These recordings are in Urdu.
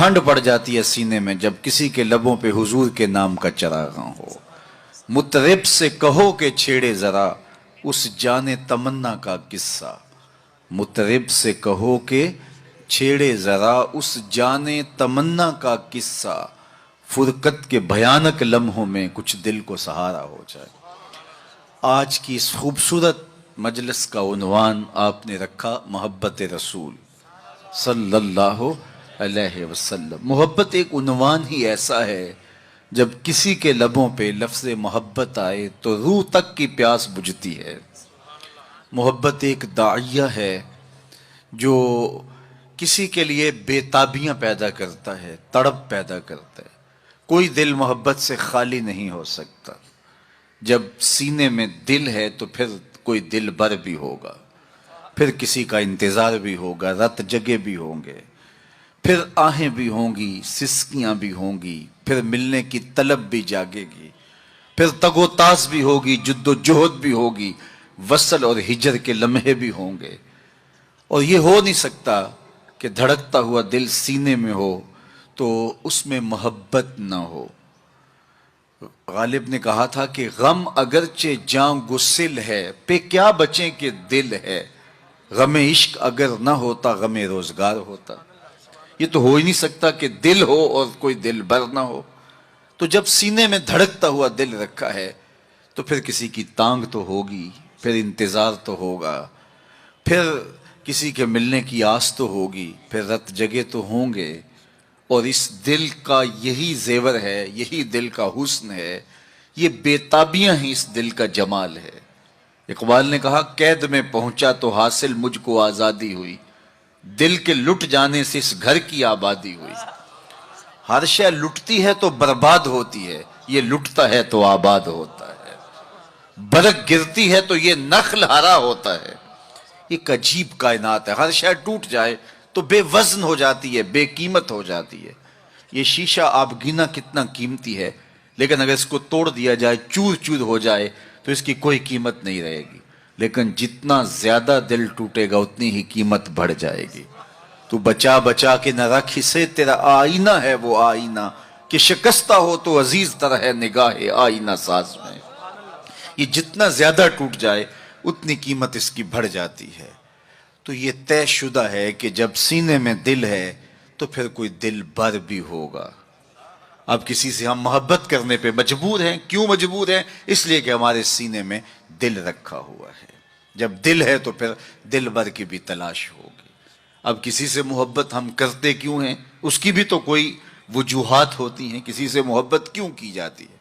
ٹھنڈ پڑ جاتی ہے سینے میں جب کسی کے لبوں پہ حضور کے نام کا چراغاں ہو. مطرب سے کہو کہ چھیڑے ذرا اس جان تمنا کا قصہ. مطرب سے کہو کہ چھیڑے ذرا اس جان تمنا کا قصہ. فرقت کے بھیانک لمحوں میں کچھ دل کو سہارا ہو جائے. آج کی اس خوبصورت مجلس کا عنوان آپ نے رکھا محبت رسول صلی اللہ علیہ وسلم. محبت ایک عنوان ہی ایسا ہے جب کسی کے لبوں پہ لفظ محبت آئے تو روح تک کی پیاس بجھتی ہے. محبت ایک داعیہ ہے جو کسی کے لیے بے تابیاں پیدا کرتا ہے، تڑپ پیدا کرتا ہے. کوئی دل محبت سے خالی نہیں ہو سکتا. جب سینے میں دل ہے تو پھر کوئی دل بر بھی ہوگا، پھر کسی کا انتظار بھی ہوگا، رت جگے بھی ہوں گے، پھر آہیں بھی ہوں گی، سسکیاں بھی ہوں گی، پھر ملنے کی طلب بھی جاگے گی، پھر تگ و تاز بھی ہوگی، جد و جہد بھی ہوگی، وصل اور ہجر کے لمحے بھی ہوں گے. اور یہ ہو نہیں سکتا کہ دھڑکتا ہوا دل سینے میں ہو تو اس میں محبت نہ ہو. غالب نے کہا تھا کہ غم اگرچہ جاں گسل ہے پہ کیا بچیں کہ دل ہے. غم عشق اگر نہ ہوتا غم روزگار ہوتا. یہ تو ہو ہی نہیں سکتا کہ دل ہو اور کوئی دل بر نہ ہو. تو جب سینے میں دھڑکتا ہوا دل رکھا ہے تو پھر کسی کی تانگ تو ہوگی، پھر انتظار تو ہوگا، پھر کسی کے ملنے کی آس تو ہوگی، پھر رت جگے تو ہوں گے. اور اس دل کا یہی زیور ہے، یہی دل کا حسن ہے، یہ بے تابیاں ہی اس دل کا جمال ہے. اقبال نے کہا قید میں پہنچا تو حاصل مجھ کو آزادی ہوئی، دل کے لٹ جانے سے اس گھر کی آبادی ہوئی. ہر شے لٹتی ہے تو برباد ہوتی ہے، یہ لٹتا ہے تو آباد ہوتا ہے. برق گرتی ہے تو یہ نخل ہرا ہوتا ہے. ایک عجیب کائنات ہے. ہر شے ٹوٹ جائے تو بے وزن ہو جاتی ہے، بے قیمت ہو جاتی ہے. یہ شیشہ آپ گینا کتنا قیمتی ہے، لیکن اگر اس کو توڑ دیا جائے، چور چور ہو جائے تو اس کی کوئی قیمت نہیں رہے گی. لیکن جتنا زیادہ دل ٹوٹے گا اتنی ہی قیمت بڑھ جائے گی. تو بچا بچا کے نہ رکھ اسے، تیرا آئینہ ہے وہ آئینہ کہ شکستہ ہو تو عزیز تر ہے نگاہ آئینہ ساز میں. یہ جتنا زیادہ ٹوٹ جائے اتنی قیمت اس کی بڑھ جاتی ہے. تو یہ طے شدہ ہے کہ جب سینے میں دل ہے تو پھر کوئی دل بر بھی ہوگا. اب کسی سے ہم محبت کرنے پہ مجبور ہیں. کیوں مجبور ہیں؟ اس لیے کہ ہمارے سینے میں دل رکھا ہوا ہے. جب دل ہے تو پھر دل بر کی بھی تلاش ہوگی. اب کسی سے محبت ہم کرتے کیوں ہیں؟ اس کی بھی تو کوئی وجوہات ہوتی ہیں. کسی سے محبت کیوں کی جاتی ہے؟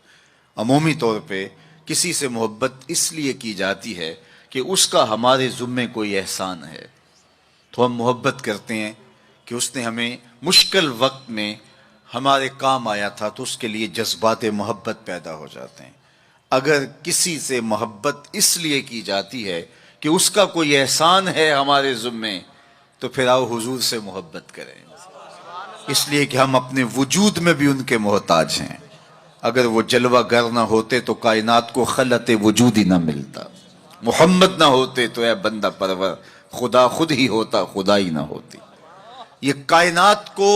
عمومی طور پہ کسی سے محبت اس لیے کی جاتی ہے کہ اس کا ہمارے ذمے کوئی احسان ہے. تو ہم محبت کرتے ہیں کہ اس نے ہمیں مشکل وقت میں ہمارے کام آیا تھا، تو اس کے لیے جذبات محبت پیدا ہو جاتے ہیں. اگر کسی سے محبت اس لیے کی جاتی ہے کہ اس کا کوئی احسان ہے ہمارے ذمے، تو پھر آؤ حضور سے محبت کریں، اس لیے کہ ہم اپنے وجود میں بھی ان کے محتاج ہیں. اگر وہ جلوہ گر نہ ہوتے تو کائنات کو خلعت وجود ہی نہ ملتا. محمد نہ ہوتے تو اے بندہ پرور خدا خود ہی ہوتا، خدا ہی نہ ہوتی. یہ کائنات کو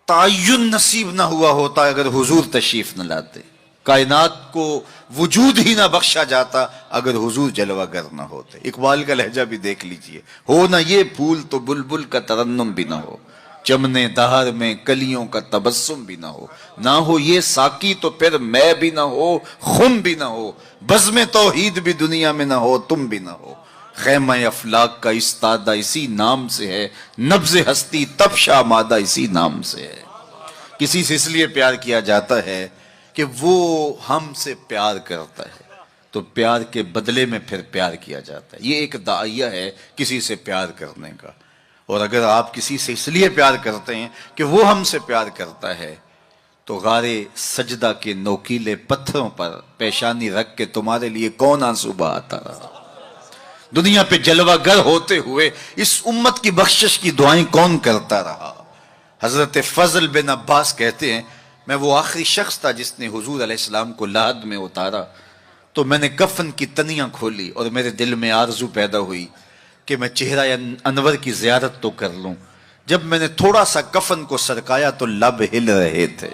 تعین نصیب نہ ہوا ہوتا اگر حضور تشریف نہ لاتے. کائنات کو وجود ہی نہ بخشا جاتا اگر حضور جلوہ گر نہ ہوتے. اقبال کا لہجہ بھی دیکھ لیجئے. ہو نہ یہ پھول تو بلبل کا ترنم بھی نہ ہو، چمنے دہر میں کلیوں کا تبسم بھی نہ ہو. نہ ہو یہ ساقی تو پھر میں بھی نہ ہو، خم بھی نہ ہو، بزم توحید بھی دنیا میں نہ ہو، تم بھی نہ ہو. خیمہ افلاک کا استادہ اسی نام سے ہے، نبض ہستی تب شامادہ اسی نام سے ہے. کسی سے اس لیے پیار کیا جاتا ہے کہ وہ ہم سے پیار کرتا ہے، تو پیار کے بدلے میں پھر پیار کیا جاتا ہے. یہ ایک داعیہ ہے کسی سے پیار کرنے کا. اور اگر آپ کسی سے اس لیے پیار کرتے ہیں کہ وہ ہم سے پیار کرتا ہے، تو غار سجدہ کے نوکیلے پتھروں پر پیشانی رکھ کے تمہارے لیے کون آنسو بہاتا رہا؟ دنیا پہ جلوہ گر ہوتے ہوئے اس امت کی بخشش کی دعائیں کون کرتا رہا؟ حضرت فضل بن عباس کہتے ہیں میں وہ آخری شخص تھا جس نے حضور علیہ السلام کو لحد میں اتارا، تو میں نے کفن کی تنیاں کھولی اور میرے دل میں آرزو پیدا ہوئی کہ میں چہرہ انور کی زیارت تو کر لوں. جب میں نے تھوڑا سا کفن کو سرکایا تو لب ہل رہے تھے.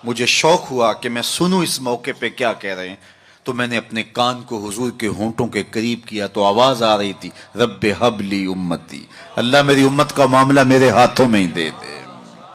مجھے شوق ہوا کہ میں سنوں اس موقع پہ کیا کہہ رہے ہیں، تو میں نے اپنے کان کو حضور کے ہونٹوں کے قریب کیا تو آواز آ رہی تھی، رب حب لی امتی، اللہ میری امت کا معاملہ میرے ہاتھوں میں ہی دے دے.